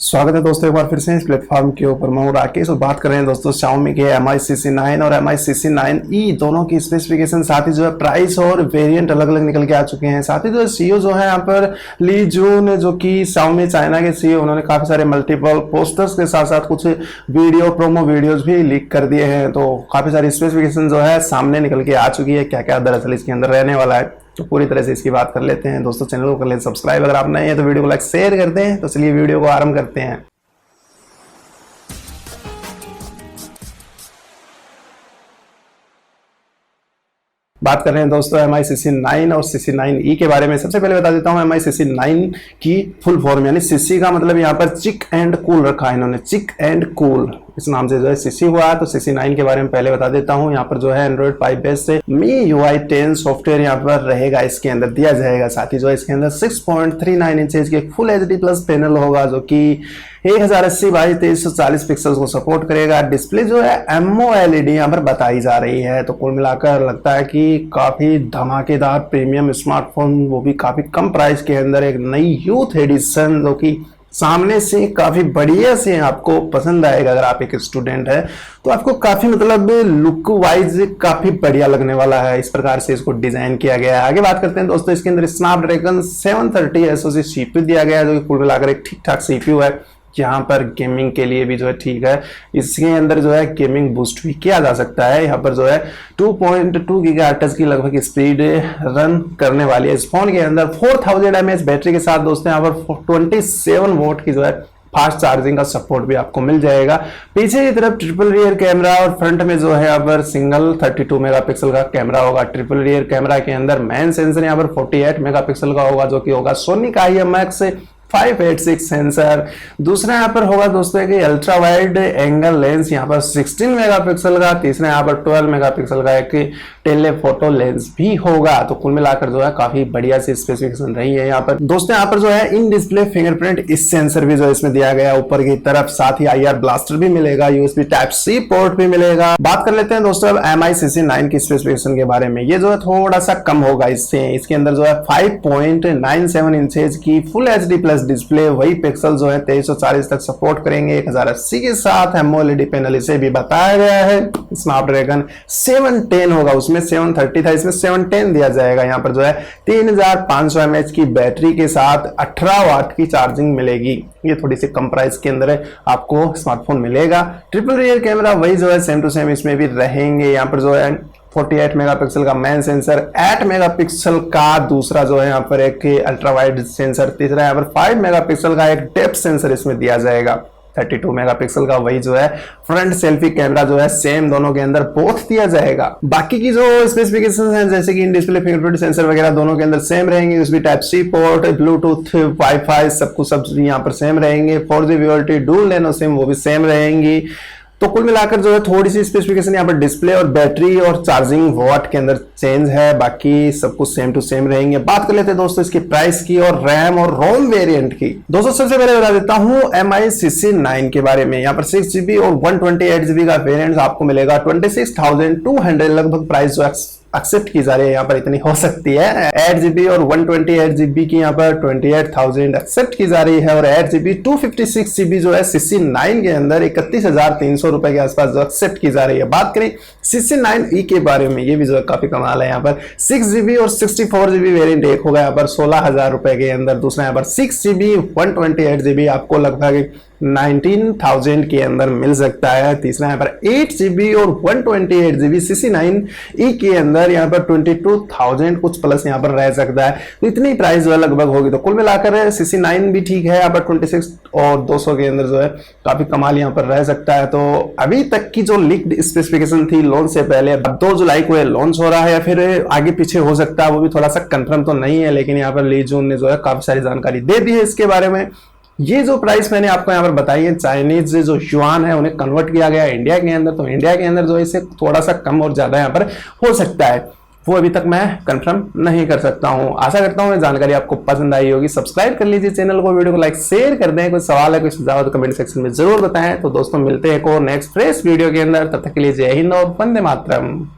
स्वागत है दोस्तों एक बार फिर से इस प्लेटफॉर्म के ऊपर। मैं हूं राकेश और बात कर रहे हैं दोस्तों Xiaomi के Mi CC9 और Mi CC9e दोनों की स्पेसिफिकेशन, साथ ही जो है प्राइस और वेरिएंट अलग अलग निकल के आ चुके हैं। साथ ही जो सीईओ जो है यहाँ पर ली जून, जो कि Xiaomi चाइना के सीईओ, उन्होंने काफी सारे मल्टीपल पोस्टर्स के साथ साथ कुछ वीडियो प्रोमो वीडियोज भी लीक कर दिए हैं। तो काफी सारी स्पेसिफिकेशन जो है सामने निकल के आ चुकी है, क्या क्या दरअसल इसके अंदर रहने वाला है, तो पूरी तरह से इसकी बात कर लेते हैं। दोस्तों चैनल को कर लें सब्सक्राइब, अगर आप नए हैं तो वीडियो को लाइक शेयर करते हैं। तो चलिए वीडियो को आरंभ करते हैं। बात कर रहे हैं दोस्तों Mi CC9 और CC9e के बारे में। सबसे पहले बता देता हूं Mi CC9 की फुल फॉर्म, यानी CC का मतलब यहाँ पर चिक एंड कूल रखा है इन्होंने, चिक एंड कूल इस नाम से जो है CC हुआ है। तो CC9 के बारे में पहले बता देता हूं। यहाँ पर जो है Android 5 बेस से MIUI 10 सॉफ्टवेयर यहाँ पर रहेगा, इसके अंदर दिया जाएगा। साथ ही जो है इसके अंदर 6.39 इंचेज के फुल HD प्लस पैनल होगा, जो कि 1080 बाई 2340 पिक्सल्स को सपोर्ट करेगा। डिस्प्ले जो है AMOLED यहाँ पर बताई जा रही है। तो कुल मिलाकर लगता है कि काफी धमाकेदार प्रीमियम स्मार्टफोन, वो भी काफी कम प्राइस के अंदर, एक नई यूथ एडिशन जो कि सामने से काफी बढ़िया से आपको पसंद आएगा। अगर आप एक स्टूडेंट है तो आपको काफी मतलब लुक वाइज काफी बढ़िया लगने वाला है। इस प्रकार से इसको डिजाइन किया गया है। आगे बात करते हैं दोस्तों, इसके अंदर स्नैपड्रैगन 730 SoC CPU दिया गया है, जो कि कुल मिलाकर एक ठीक ठाक CPU है। यहाँ पर गेमिंग के लिए भी जो है ठीक है। इसके अंदर जो है गेमिंग बूस्ट भी किया जा सकता है। यहाँ पर जो है 2.2 गीगाहर्ट्ज की लगभग स्पीड रन करने वाली है। इस फोन के अंदर 4000 mAh बैटरी के साथ दोस्तों यहाँ पर 27 वोल्ट की जो है फास्ट चार्जिंग का सपोर्ट भी आपको मिल जाएगा। पीछे की तरफ ट्रिपल रियर कैमरा और फ्रंट में जो है यहाँ पर सिंगल 32 मेगापिक्सल का कैमरा होगा। ट्रिपल रियर कैमरा के अंदर मेन सेंसर यहाँ पर 48 मेगापिक्सल का होगा, जो कि होगा सोनी का IMX 586 सेंसर। दूसरा यहाँ पर होगा दोस्तों कि अल्ट्रा वाइड एंगल लेंस यहाँ पर 16 मेगापिक्सल का। तीसरा यहाँ पर 12 मेगापिक्सल का एक टेलीफोटो लेंस भी होगा। तो कुल मिलाकर जो है काफी बढ़िया सी स्पेसिफिकेशन रही है यहाँ पर दोस्तों। यहाँ पर जो है इन डिस्प्ले फिंगरप्रिंट इस सेंसर भी जो है इसमें दिया गया ऊपर की तरफ। साथ ही IR ब्लास्टर भी मिलेगा, USB Type-C पोर्ट भी मिलेगा। बात कर लेते हैं दोस्तों अब Mi CC9 की स्पेसिफिकेशन के बारे में। ये जो है थोड़ा सा कम होगा इससे। इसके अंदर जो है 5.97 इंचेज की फुल HD प्लस डिस्प्ले, वही पिक्सल जो है 2340 तक सपोर्ट करेंगे। 1080 के साथ AMOLED पैनल इसे भी बताया गया है। स्नैपड्रैगन 710 होगा, उसमें 730 था, इसमें 710 दिया जाएगा। यहाँ पर जो है 3500 mAh की बैटरी के साथ 18 वाट की चार्जिंग मिलेगी। ये थोड़ी सी कम प्राइस के अंदर है, आपको स्मार्टफोन मिलेगा। ट्रिपल रियर कैमरा वही जो है सेम टू सेम इसमें भी रहेंगे। यहाँ पर जो है 48 मेगापिक्सल का मेन सेंसर, 8 मेगापिक्सल का दूसरा जो है यहाँ पर एक अल्ट्रा वाइड सेंसर, तीसरा यहाँ पर 5 मेगापिक्सल का एक डेप्थ सेंसर इसमें दिया जाएगा। 32 मेगापिक्सल का वही जो है फ्रंट सेल्फी कैमरा जो है सेम दोनों के अंदर बोथ दिया जाएगा। बाकी की जो स्पेसिफिकेशंस हैं जैसे कि इन डिस्प्ले फिंगरप्रिंट सेंसर वगैरह दोनों के अंदर सेम रहेंगे। USB Type-C port, Bluetooth, wifi सब कुछ सब यहाँ पर सेम रहेंगे। 4G VoLTE dual nano SIM वो भी सेम रहेंगी। तो कुल मिलाकर जो है थोड़ी सी स्पेसिफिकेशन यहाँ पर डिस्प्ले और बैटरी और चार्जिंग वॉट के अंदर चेंज है, बाकी सब कुछ सेम टू सेम रहेंगे। बात कर लेते हैं दोस्तों इसकी प्राइस की और रैम और रोम वेरिएंट की। दोस्तों सबसे पहले बता देता हूँ Mi CC9 के बारे में। यहाँ पर 6GB और 128GB का वेरिएंट आपको मिलेगा 26,200 लगभग प्राइस जो एक्सेप्ट की जा रही है यहाँ पर इतनी हो सकती है। 8GB और 128GB की यहाँ पर 28,000 एक्सेप्ट की जा रही है और 8GB 256GB जो है CC9 के अंदर 31,300 रुपए के आसपास जो एक्सेप्ट की जा रही है। बात करें CC9e के बारे में, ये भी जो है काफी कमाल है। यहाँ पर 6GB और 64GB वेरिएंट एक होगा यहाँ पर 16,000 रुपए के अंदर। दूसरा यहाँ पर 6GB 128GB आपको लगभग 19,000 के अंदर मिल सकता है। तीसरा यहाँ पर 8GB और 128GB CC9e के अंदर यहाँ पर 22,000 कुछ प्लस यहाँ पर रह सकता है। तो इतनी प्राइस जो है लगभग होगी। तो कुल मिलाकर CC9 भी ठीक है, यहाँ पर 26 और 200 के अंदर जो है काफी कमाल यहाँ पर रह सकता है। तो अभी तक की जो लीक्ड स्पेसिफिकेशन थी लॉन्च से पहले, अब 2 जुलाई को लॉन्च हो रहा है या फिर आगे पीछे हो सकता है, वो भी थोड़ा सा कंफर्म तो नहीं है। लेकिन यहाँ पर ली जून ने जो है काफी सारी जानकारी दे दी है इसके बारे में। ये जो प्राइस मैंने आपको यहाँ पर बताई है, चाइनीज जो युआन है उन्हें कन्वर्ट किया गया है इंडिया के अंदर। तो इंडिया के अंदर जो है इसे थोड़ा सा कम और ज्यादा यहाँ पर हो सकता है, वो अभी तक मैं कंफर्म नहीं कर सकता हूँ। आशा करता हूँ ये जानकारी आपको पसंद आई होगी। सब्सक्राइब कर लीजिए चैनल को, वीडियो को लाइक शेयर कर दें। कोई सवाल है, कोई सुझाव तो कमेंट सेक्शन में जरूर बताएं। तो दोस्तों मिलते हैं एक और नेक्स्ट फ्रेश वीडियो के अंदर। तब तक के लिए जय हिंद और वंदे मातरम।